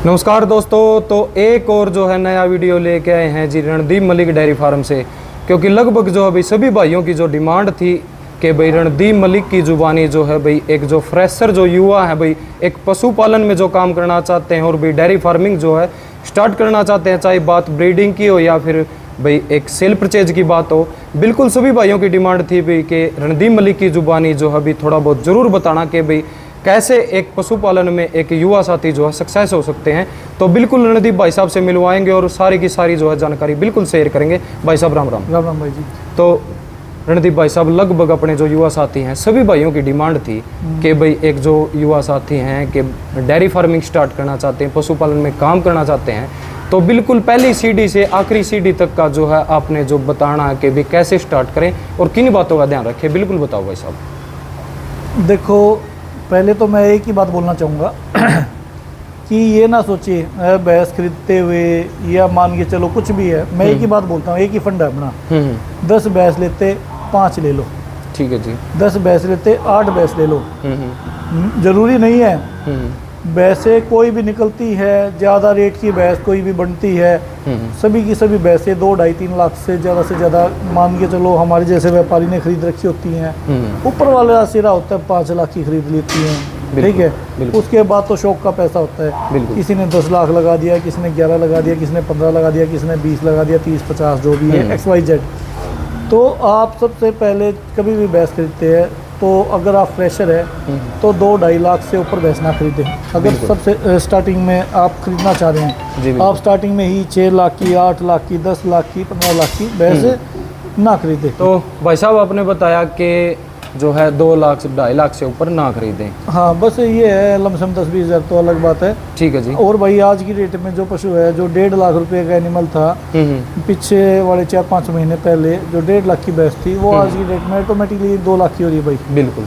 नमस्कार दोस्तों, तो एक और जो है नया वीडियो लेके आए हैं जी रणदीप मलिक डेयरी फार्म से। क्योंकि लगभग जो अभी सभी भाइयों की जो डिमांड थी कि भाई रणदीप मलिक की जुबानी जो है भाई एक जो फ्रेशर जो युवा है भाई एक पशुपालन में जो काम करना चाहते हैं और भाई डेयरी फार्मिंग जो है स्टार्ट करना चाहते हैं, चाहे बात ब्रीडिंग की हो या फिर भाई एक सेल परचेज की बात हो, बिल्कुल सभी भाइयों की डिमांड थी भाई कि रणदीप मलिक की जुबानी जो है अभी थोड़ा बहुत ज़रूर बताना कि भाई कैसे एक पशुपालन में एक युवा साथी जो है सक्सेस हो सकते हैं। तो बिल्कुल रणदीप भाई साहब से मिलवाएंगे और सारी की सारी जो है जानकारी बिल्कुल शेयर करेंगे। भाई साहब राम राम। राम राम भाई जी। तो रणदीप भाई साहब लगभग अपने जो युवा साथी हैं सभी भाइयों की डिमांड थी कि भाई एक जो युवा साथी हैं कि डेयरी फार्मिंग स्टार्ट करना चाहते हैं, पशुपालन में काम करना चाहते हैं, तो बिल्कुल पहली सीढ़ी से आखिरी सीढ़ी तक का जो है आपने जो बताना है कि भाई कैसे स्टार्ट करें और किन बातों का ध्यान रखें, बिल्कुल बताओ भाई साहब। देखो, पहले तो मैं एक ही बात बोलना चाहूँगा कि ये ना सोचिए भैंस खरीदते हुए या मान के चलो कुछ भी है, मैं एक ही बात बोलता हूँ, एक ही फंडा है अपना। 10 भैंस लेते 5 ले लो, ठीक है जी। 10 भैंस लेते 8 भैंस ले लो। जरूरी नहीं है भैंसें कोई भी निकलती है, ज़्यादा रेट की भैंस कोई भी बनती है, सभी की सभी भैंसें 2, 2.5, 3 लाख से ज़्यादा मान के चलो हमारे जैसे व्यापारी ने खरीद रखी होती हैं। ऊपर वाला सिरा होता है 5 लाख की खरीद लेती हैं, ठीक है। उसके बाद तो शौक का पैसा होता है, किसी ने 10 लाख लगा दिया, किसी ने 11 लगा दिया, किसी ने 15 लगा दिया, किसी ने 20 लगा दिया, 30, 50 जो भी है XYZ। तो आप सबसे पहले कभी भी भैंस खरीदते हैं तो अगर आप फ्रेशर है तो 2-2.5 लाख से ऊपर भैंस ना खरीदें। अगर सबसे स्टार्टिंग में आप खरीदना चाह रहे हैं, आप स्टार्टिंग में ही 6 लाख की, 8 लाख की, 10 लाख की, 15 लाख की भैंस ना खरीदें। तो भाई साहब आपने बताया कि जो है 2 लाख से 2.5 लाख से ऊपर ना खरीदें। हाँ, बस ये है, लमसम 10-20 हज़ार तो अलग बात है, ठीक है जी। और भाई आज की डेट में जो पशु है, जो 1.5 लाख रुपए का एनिमल था पीछे वाले 4-5 महीने पहले जो 1.5 लाख की भैंस थी, वो आज की डेट में ऑटोमेटिकली 2 लाख की हो रही है भाई। बिल्कुल।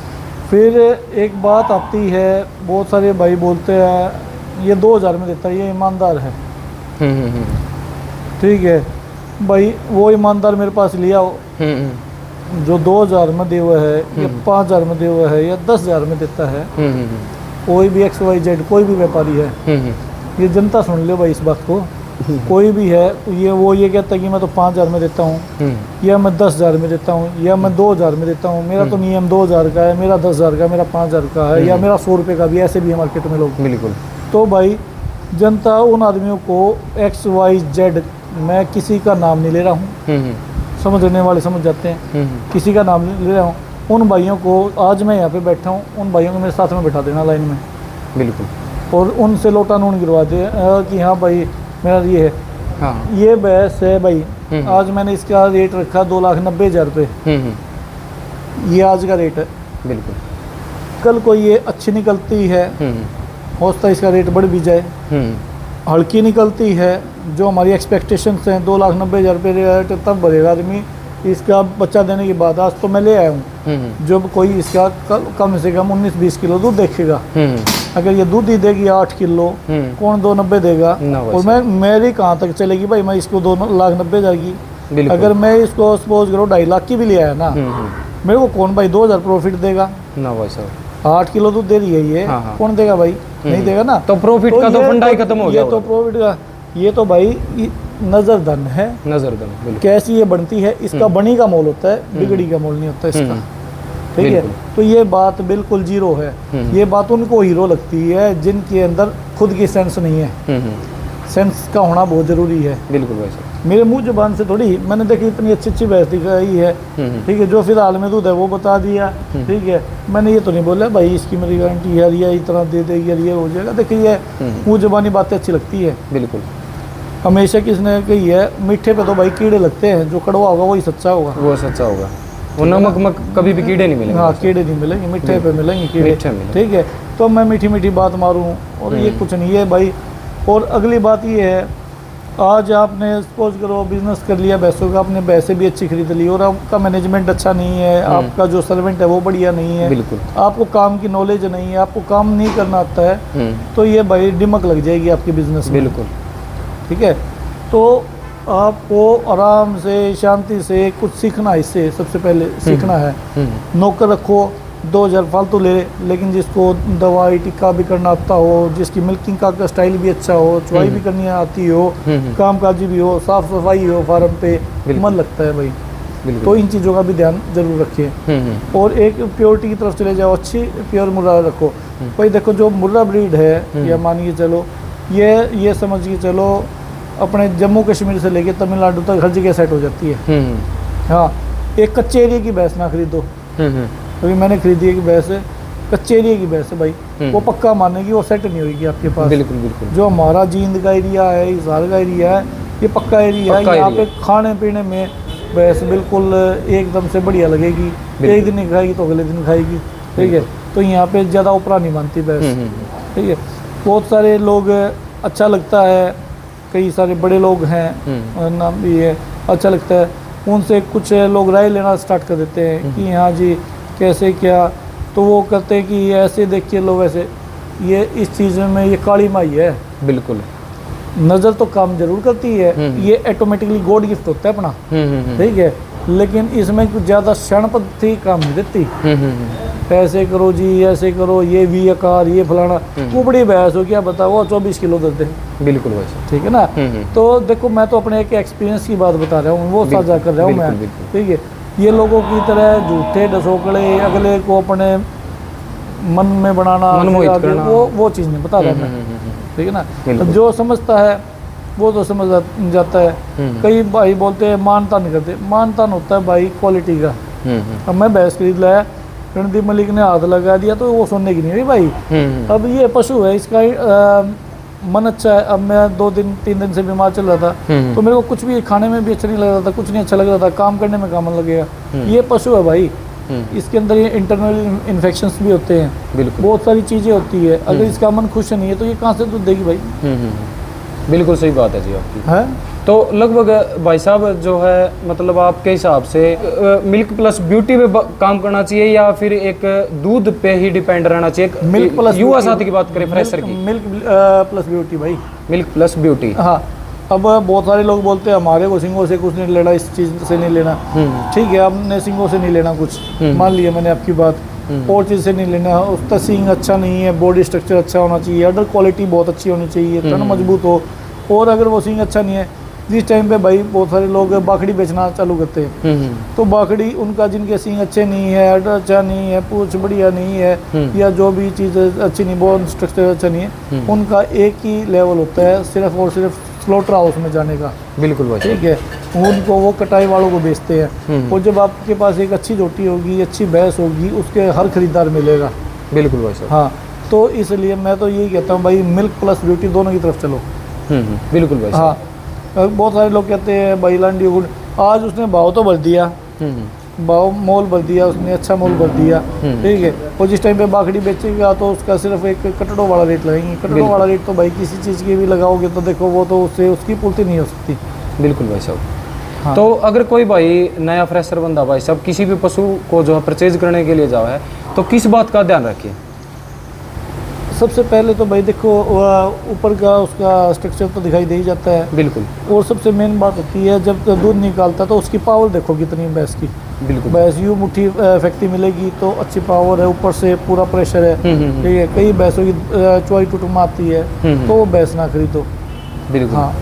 फिर एक बात आती है, बहुत सारे भाई बोलते हैं ये 2000 में देता है, ये ईमानदार है। ठीक है भाई, वो ईमानदार मेरे पास लिया हो जो 2000 में दे हुआ है या 5000 में दे हुआ है या 10,000 में देता है, कोई भी XYZ कोई भी व्यापारी है, ये जनता सुन ले भाई इस बात को। कोई भी है ये कहता है कि मैं तो 5000 में देता हूँ या मैं 10,000 में देता हूँ या मैं 2000 में देता हूँ, मेरा तो नियम 2000 का है, मेरा 10,000 का, मेरा 5000 का है, या मेरा 100 रुपये का भी, ऐसे भी है मार्केट में लोग। बिल्कुल। तो भाई जनता उन आदमियों को XYZ, मैं किसी का नाम नहीं ले रहा हूँ, समझने वाले समझ जाते हैं, किसी का नाम ले रहा हूँ, उन भाइयों को आज मैं यहाँ पे बैठा हूँ, उन भाइयों को मेरे साथ में बैठा देना लाइन में। बिल्कुल। और उनसे लोटा नून गिरवा दे कि हाँ भाई मेरा ये है, हाँ ये भैंस है भाई, आज मैंने इसका रेट रखा 2,90,000 रुपये, ये आज का रेट है। बिल्कुल। कल को ये अच्छी निकलती है, हो सकता है इसका रेट बढ़ भी जाए। हल्की निकलती है, जो हमारी एक्सपेक्टेशंस हैं 2,90,000 रुपये रेट तब बढ़ेगा आदमी इसका बच्चा देने के बाद। आज तो मैं ले आया हूँ, जब कोई इसका कम से कम 19-20 किलो दूध देखेगा, अगर ये दूध ही देगी 8 किलो, कौन 2,90 देगा? और मेरी कहाँ तक चलेगी भाई, मैं इसको 2,90,000 की, अगर मैं इसको सपोज करो 2.5 लाख की भी ले आया ना, मेरे को कौन भाई 2,000 प्रॉफिट देगा ना भाई साहब। 8 किलो दूध दे रही है ये, कौन देगा भाई? नहीं देगा ना। तो प्रॉफिट का तो फंडा ही खत्म हो गया। ये तो प्रॉफिट का, ये तो भाई नजरदन है, नजरदन कैसी ये बनती है, इसका बनी का मोल होता है, बिगड़ी का मोल नहीं होता इसका, ठीक है। तो ये बात बिल्कुल जीरो है। ये बात उनको हीरो लगती है जिनके अंदर खुद की सेंस नहीं है। सेंस का होना बहुत जरूरी है। बिल्कुल वैसे मेरे मुंह जुबान से थोड़ी, मैंने देखी इतनी अच्छी भैंस दिखाई है, ठीक है, जो फिलहाल में दूध है वो बता दिया, ठीक है। मैंने ये तो नहीं बोला भाई इसकी मेरी गारंटी है, या इतना दे देगी, ये हो जाएगा। देखिए मुंह जुबानी बातें अच्छी लगती है। बिल्कुल। हमेशा किसने कही है, मीठे पे तो भाई कीड़े लगते हैं, जो कड़वा होगा वही सच्चा होगा, वो सच्चा होगा। वो नमक कभी भी कीड़े नहीं मिलेंगे। हाँ, कीड़े नहीं मिलेंगे, मीठे पे मिलेंगे कीड़े, ठीक है। तो मैं मीठी मीठी बात मारूँ और ये कुछ नहीं है भाई। और अगली बात ये है, आज आपने सपोज करो बिजनेस कर लिया भैंसों का, आपने भैंसें भी अच्छी खरीद ली और आपका मैनेजमेंट अच्छा नहीं है, आपका जो सर्वेंट है वो बढ़िया नहीं है, बिल्कुल, आपको काम की नॉलेज नहीं है, आपको काम नहीं करना आता है, तो ये भाई डिमक लग जाएगी आपके बिजनेस में। बिल्कुल, ठीक है। तो आपको आराम से शांति से कुछ सीखना है, इससे सबसे पहले सीखना है। नौकर रखो, 2000 फालतू ले, लेकिन जिसको दवाई टिक्का भी करना आता हो, जिसकी मिल्किंग का स्टाइल भी अच्छा हो, चुवाई भी करनी आती हो, कामकाजी भी हो, साफ सफाई हो फार्म पे, मन लगता है भाई। तो इन चीज़ों का भी ध्यान जरूर रखें। और एक प्योरिटी की तरफ चले जाओ, अच्छी प्योर मुर्रा रखो भाई। देखो जो मुर्रा ब्रीड है, या मानिए चलो ये समझिए चलो अपने जम्मू कश्मीर से लेके तमिलनाडु तक हर जगह सेट हो जाती है। हाँ, एक कच्चे एरिया की भैंस ना खरीदो। अभी मैंने खरीदी है कि भैंस कच्चे एरिया की भैंस है भाई, वो पक्का मानेगी, वो सेट नहीं होगी आपके पास। बिल्कुल बिल्कुल। जो हमारा जींद का एरिया है, हिसार का एरिया है, ये पक्का एरिया है। यहाँ पे खाने पीने में भैंस बिल्कुल एकदम से बढ़िया लगेगी। एक दिन नहीं खाएगी तो अगले दिन खाएगी, ठीक है। तो यहाँ पे ज़्यादा उपरा नहीं मानती भैंस, ठीक है। बहुत सारे लोग अच्छा लगता है, कई सारे बड़े लोग हैं, नाम भी है, अच्छा लगता है, उनसे कुछ लोग राय लेना स्टार्ट कर देते हैं कि हाँ जी कैसे क्या, तो वो कहते हैं कि ऐसे देखिए लो वैसे। ये इस चीज़ में ये काली माई है। बिल्कुल, नज़र तो काम जरूर करती है, ये ऑटोमेटिकली गॉड गिफ्ट होता है अपना, ठीक है। लेकिन इसमें कुछ ज़्यादा क्षणपद्धति काम नहीं देती। ऐसे करो जी, ऐसे करो, ये वी आकार, ये फलाना, वो बड़ी बहस हो, क्या बताओ वो 24 किलो दर्द है। बिल्कुल वैसे, ठीक है ना। तो देखो मैं तो अपने एक एक्सपीरियंस की बात बता रहा हूँ, वो साझा कर रहा हूँ मैं, ठीक है। ये लोगों की तरह झूठे डसोकड़े अगले को अपने मन में बनाना, वो चीज़ नहीं बता रहा मैं, ठीक है ना। तो जो समझता है वो तो समझ जाता है। कई भाई बोलते हैं मानता नहीं करते, मानता नहीं होता है भाई क्वालिटी का। अब मैं भैंस खरीद लाया, रणदीप मलिक ने हाथ लगा दिया तो वो सुनने की नहीं है भाई। अब ये पशु है, इसका मन अच्छा है। अब मैं 2-3 दिन से बीमार चल रहा था, तो मेरे को कुछ भी खाने में भी अच्छा नहीं लग रहा था, कुछ नहीं अच्छा लग रहा था, काम करने में काम लगेगा। ये पशु है भाई, इसके अंदर ये इंटरनल इन्फेक्शंस भी होते हैं, बहुत सारी चीज़ें होती है। अगर इसका मन खुश नहीं है तो ये कहाँ से दूध देगी भाई। बिल्कुल सही बात है जी आपकी है। तो लगभग भाई साहब जो है मतलब आपके हिसाब से मिल्क प्लस ब्यूटी पे काम करना चाहिए या फिर एक दूध पे ही डिपेंड रहना चाहिए? मिल्क प्लस युवा साथी की बात करें, फ्रेशर की, मिल्क प्लस ब्यूटी भाई, मिल्क प्लस ब्यूटी। हाँ, अब बहुत सारे लोग बोलते हैं हमारे को सिंगों से कुछ नहीं लेना, इस चीज़ से नहीं लेना, ठीक है। आपने सिंगों से नहीं लेना कुछ, मान लिया मैंने आपकी बात, और चीज़ से नहीं लेना। उसका सींग अच्छा नहीं है, बॉडी स्ट्रक्चर अच्छा होना चाहिए, अडर क्वालिटी बहुत अच्छी होनी चाहिए, तन मजबूत हो। और अगर वो सींग अच्छा नहीं है, जिस टाइम पे भाई बहुत सारे लोग बाखड़ी बेचना चालू करते हैं, तो बाखड़ी उनका जिनके सींग अच्छे नहीं है, अडर अच्छा नहीं है, पूंछ बढ़िया नहीं है, या जो भी चीज़ अच्छी नहीं, बोन स्ट्रक्चर अच्छा नहीं है, उनका एक ही लेवल होता है सिर्फ और सिर्फ स्लॉटर हाउस में जाने का। बिल्कुल भाई, ठीक है। उनको वो कटाई वालों को बेचते हैं, और जब आपके पास एक अच्छी जोटी होगी, अच्छी भैंस होगी, उसके हर खरीदार मिलेगा। बिल्कुल भाई साहब। हाँ, तो इसलिए मैं तो यही कहता हूँ भाई मिल्क प्लस ब्यूटी दोनों की तरफ चलो। बिल्कुल भाई। हाँ, बहुत सारे लोग कहते हैं भाई लांडी गुड, आज उसने भाव तो भर दिया, भाव मोल भर दिया उसने, अच्छा मोल भर दिया, ठीक है। और जिस टाइम पे बाखड़ी बेचेगा तो उसका सिर्फ एक कटड़ों वाला रेट लगाएंगे। कटड़ों वाला रेट तो भाई किसी चीज़ की भी लगाओगे तो देखो वो तो उससे उसकी पूर्ति नहीं हो सकती। बिल्कुल भाई साहब। हाँ। तो अगर कोई भाई नया फ्रेशर बंदा भाई साहब किसी भी पशु को जो है परचेज करने के लिए जावा है तो किस बात का ध्यान रखें? सबसे पहले तो भाई देखो ऊपर का उसका स्ट्रक्चर तो दिखाई दे ही जाता है। बिल्कुल। और सबसे मेन बात होती है जब दूध निकालता है तो उसकी पावर देखो कितनी है भैंस की। बिल्कुल। भैंस यूँ मुट्ठी फेंकती मिलेगी तो अच्छी पावर है, ऊपर से पूरा प्रेशर है, ठीक है। कई भैंसों की चुआई टुटुम आती है तो वो भैंस ना खरीदो। बिल्कुल। हाँ,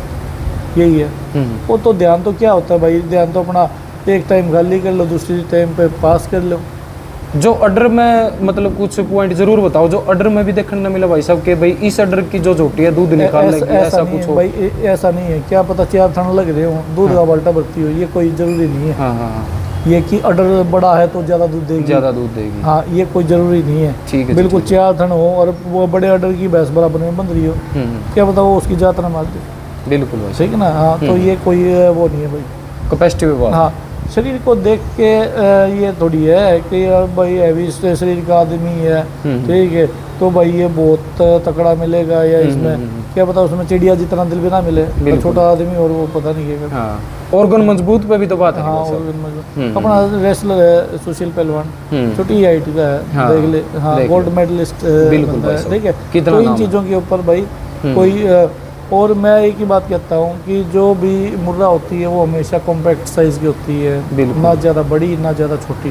यही है। वो तो ध्यान तो क्या होता है भाई, ध्यान तो अपना एक टाइम खाली कर लो, दूसरी टाइम पे पास कर लो। जो ऑर्डर में मतलब कुछ पॉइंट जरूर बताओ जो ऑर्डर में भी देखने न मिला भाई साहब के भाई इस ऑर्डर की जो झोटी है दूध निकालने की, ऐसा कुछ हो भाई? ऐसा नहीं है, क्या पता 4 थन लग रहे हो, दूध का बाल्टा भरती हो, ये कोई जरूरी नहीं है। हाँ। ये कि ऑर्डर बड़ा है तो ज़्यादा दूध देगी, ज़्यादा दूध देगी। हाँ, ये कोई ज़रूरी नहीं है। ठीक है, बिल्कुल 4 थन हो और वो बड़े ऑर्डर की भैंस बराबर में बंध रही हो, क्या पता वो उसकी जात ना मार दे। बिल्कुल भाई, ठीक है ना। हाँ, तो ये कोई वो नहीं है भाई, कैपेसिटी बात। हाँ, शरीर को देख के ये थोड़ी है कि भाई हैवी शरीर का आदमी है, ठीक है, तो भाई ये बहुत तकड़ा मिलेगा, या इसमें क्या पता उसमें चिड़िया जितना दिल भी ना मिले, तो छोटा आदमी और वो पता नहीं है। हाँ, ऑर्गन मजबूत पे भी तो बात है। हाँ, ऑर्गन मजबूत। अपना रेसलर है सुशील पहलवान, छोटी हाइट का है, हाँ, देख ले। हाँ, गोल्ड मेडलिस्ट, बिल्कुल, ठीक है। तो इन चीज़ों के ऊपर भाई कोई और मैं एक ही बात कहता हूँ कि जो भी मुर्रा होती है वो हमेशा कॉम्पैक्ट साइज़ की होती है, ना ज़्यादा बड़ी ना ज़्यादा छोटी,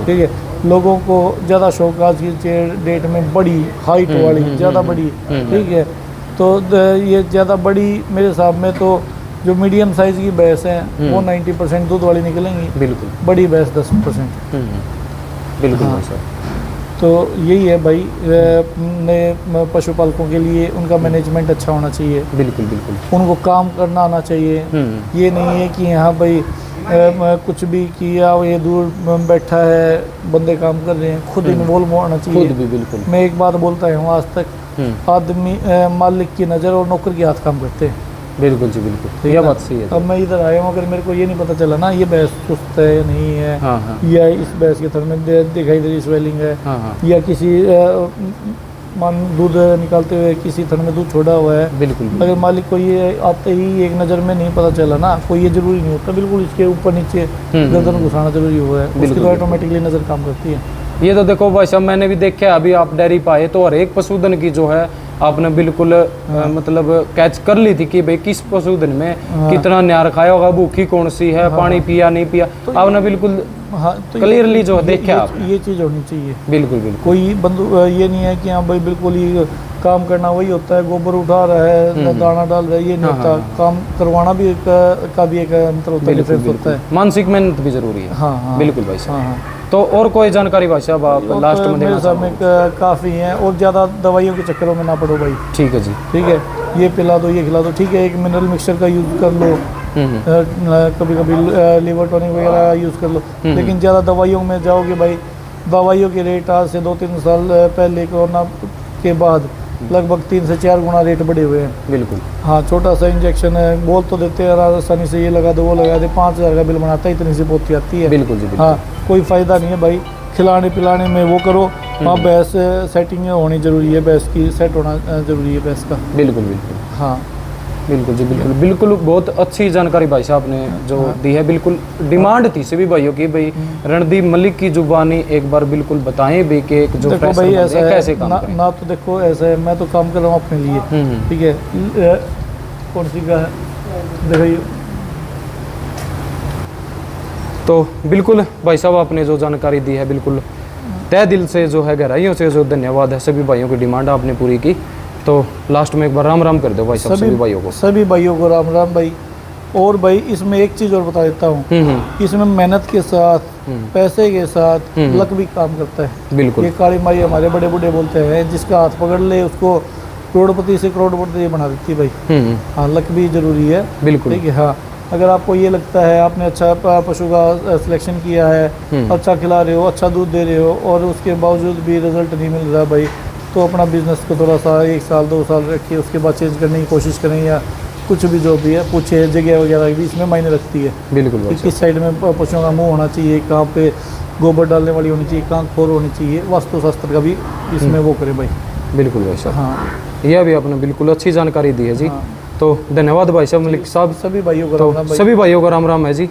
ठीक है। लोगों को ज़्यादा शौक आज की डेट में बड़ी हाइट वाली, ज़्यादा बड़ी, ठीक है। तो ये ज़्यादा बड़ी मेरे हिसाब में तो जो मीडियम साइज़ की भैंस हैं वो 90% दूध वाली निकलेंगी, बिल्कुल। बड़ी भैंस 10%। बिल्कुल हाँ। भाई साहब। तो यही है भाई, नए पशुपालकों के लिए उनका मैनेजमेंट अच्छा होना चाहिए, बिल्कुल बिल्कुल। उनको काम करना आना चाहिए। ये नहीं है कि यहाँ भाई कुछ भी किया, ये दूर बैठा है, बंदे काम कर रहे हैं, खुद इन्वॉल्व होना चाहिए। खुद भी बिल्कुल। मैं एक बात बोलता हूँ, आज तक आदमी मालिक की नज़र और नौकर के हाथ काम करते हैं। बिल्कुल जी बिल्कुल, यह बात सही है। अब मैं इधर आया हूँ, अगर मेरे को ये नहीं पता चला ना ये भैंस सुस्त है या नहीं है, हाँ हाँ। या इस भैंस के थर में दिखाई दे रही स्वेलिंग है, हाँ हाँ। या किसी मान दूध निकालते हुए किसी थन में दूध छोड़ा हुआ है, बिल्कुल। अगर मालिक को ये आते ही एक नज़र में नहीं पता चला ना, कोई ये जरूरी नहीं होता, बिल्कुल इसके ऊपर नीचे गर्दन घुसाना जरूरी हुआ है, उसकी तो ऑटोमेटिकली नज़र काम करती है। ये तो देखो भाई साहब, मैंने भी देखा है, अभी आप डेयरी पाए तो हर एक पशुधन की जो है आपने बिल्कुल मतलब कैच कर ली थी कि भाई किस पशुधन में कितना न्यार खाया होगा, भूखी कौन सी है, पानी पिया नहीं पिया, तो आपने बिल्कुल हाँ, तो क्लियरली जो देखा आप। ये चीज़ होनी चाहिए। बिल्कुल बिल्कुल। कोई बंदू ये नहीं है कि हाँ भाई बिल्कुल ही काम करना वही होता है, गोबर उठा रहा है, दाना डाल रहा है, ये नहीं होता। काम करवाना भी का भी एक अंतर होता है, डिफरेंस होता है। मानसिक मेहनत भी जरूरी है। हाँ हाँ बिल्कुल भाई साहब। हाँ। तो और कोई जानकारी भाई साहब आप लास्ट में मेरे देना सामने काफ़ी हैं, और ज़्यादा दवाइयों के चक्करों में ना पड़ो भाई। ठीक है जी। ठीक है, ये पिला दो, ये खिला दो, ठीक है, एक मिनरल मिक्सचर का यूज़ कर लो, कभी कभी लीवर टॉनिक वगैरह यूज़ कर लो, लेकिन ज़्यादा दवाइयों में जाओगे भाई, दवाइयों के रेट आज से 2-3 साल पहले कोरोना के बाद लगभग 3 से 4 गुना रेट बढ़े हुए हैं। बिल्कुल। हाँ, छोटा सा इंजेक्शन है, बोल तो देते हैं आसानी से, ये लगा दो वो लगा दे, 5,000 का बिल बनाता है, इतनी सी पोती आती है। बिल्कुल जी बिल्कुल। हाँ, कोई फ़ायदा नहीं है भाई, खिलाने पिलाने में वो करो। हाँ, भैंस सेटिंग होनी ज़रूरी है, भैंस की सेट होना ज़रूरी है भैंस का। बिल्कुल बिल्कुल। हाँ बिल्कुल जी बिल्कुल बिल्कुल। बहुत अच्छी जानकारी भाई साहब ने जो दी है। बिल्कुल डिमांड थी सभी भाइयों की, भाई रणदीप मलिक की जुबानी एक बार बिल्कुल बताएं भी कि एक जो देखो भाई ऐसा है, कैसे काम करें। ना तो देखो ऐसा है, मैं तो काम कर रहा हूँ अपने लिए, ठीक है। कौन सी का है देखो ये। तो बिल्कुल भाई साहब आपने जो जानकारी दी है, बिल्कुल तय दिल से जो है, गहराइयों से जो धन्यवाद है। सभी भाइयों की डिमांड आपने पूरी की। तो लास्ट में एक बार राम राम कर दो भाई साहब सभी भाइयों को। सभी भाइयों को राम राम भाई। और भाई इसमें एक चीज़ और बता देता हूँ, इसमें मेहनत के साथ, पैसे के साथ लक भी काम करता है। बिल्कुल। ये काली माई हमारे बड़े बूढ़े बोलते हैं, जिसका हाथ पकड़ ले उसको करोड़पति से करोड़पति बना देती है भाई। हाँ, लक भी जरूरी है। बिल्कुल, ठीक है। हाँ, अगर आपको ये लगता है आपने अच्छा पशु का सिलेक्शन किया है, अच्छा खिला रहे हो, अच्छा दूध दे रहे हो, और उसके बावजूद भी रिजल्ट नहीं मिल रहा भाई, तो अपना बिजनेस को थोड़ा सा 1 साल 2 साल रखिए, उसके बाद चेंज करने की कोशिश करें, या कुछ भी जो भी है पूछे, जगह वगैरह भी इसमें मायने रखती है। बिल्कुल, किस साइड में पशुओं का मुंह होना चाहिए, कहाँ पे गोबर डालने वाली होनी चाहिए, कहाँ खोर होनी चाहिए, वास्तुशास्त्र का भी इसमें वो करें भाई। बिल्कुल भाई साहब। हाँ, यह भी आपने बिल्कुल अच्छी जानकारी दी है जी। हाँ। तो धन्यवाद भाई साहब मलिक साहब। सभी भाइयों को राम राम भाई। सभी भाइयों को राम राम है जी।